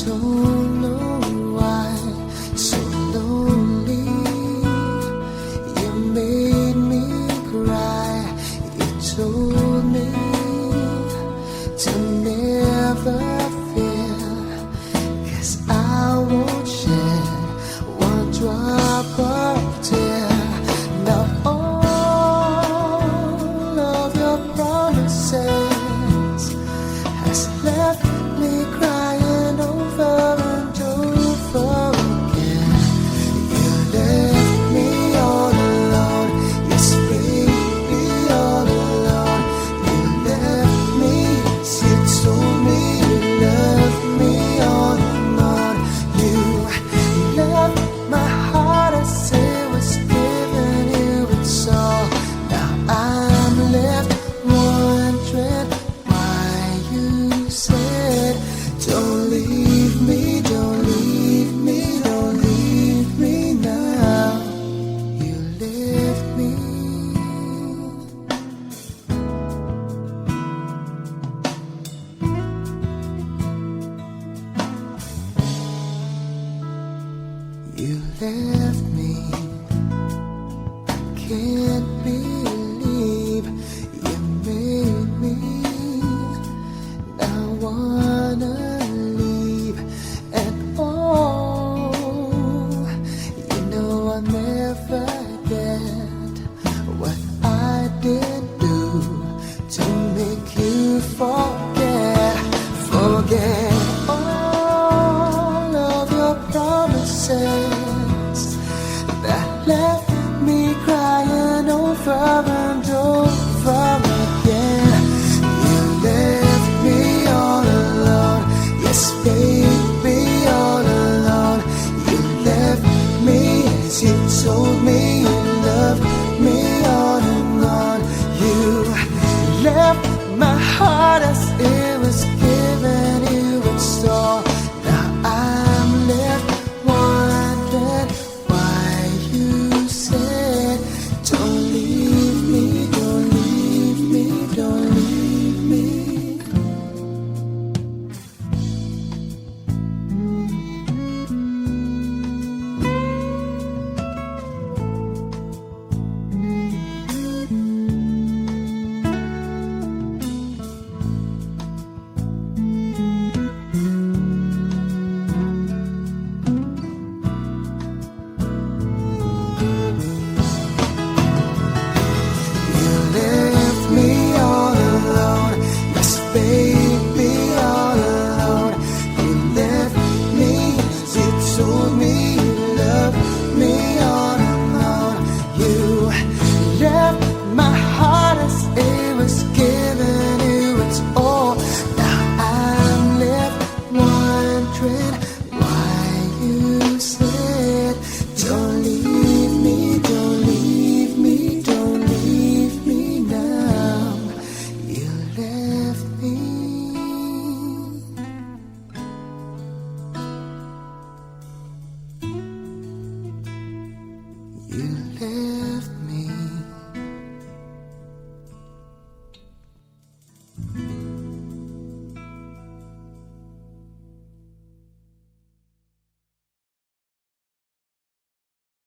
don't know why, so lonely. You made me cry. You told me to never fear, 'cause I won't shed one drop of tear. Now all of your promises has left me crying over and over again. You left me all alone. Yes, baby, all alone. You left me, you told me you loved me all alone. You left my heart as it was giving you its all. Now I'm left wondering why you said, don't leave me, don't leave me, don't leave me now. You left me. You left me. Can't believe you made me. Now wanna leave at all. You know I'll never get what I did do to make you forget. Forget all of your promises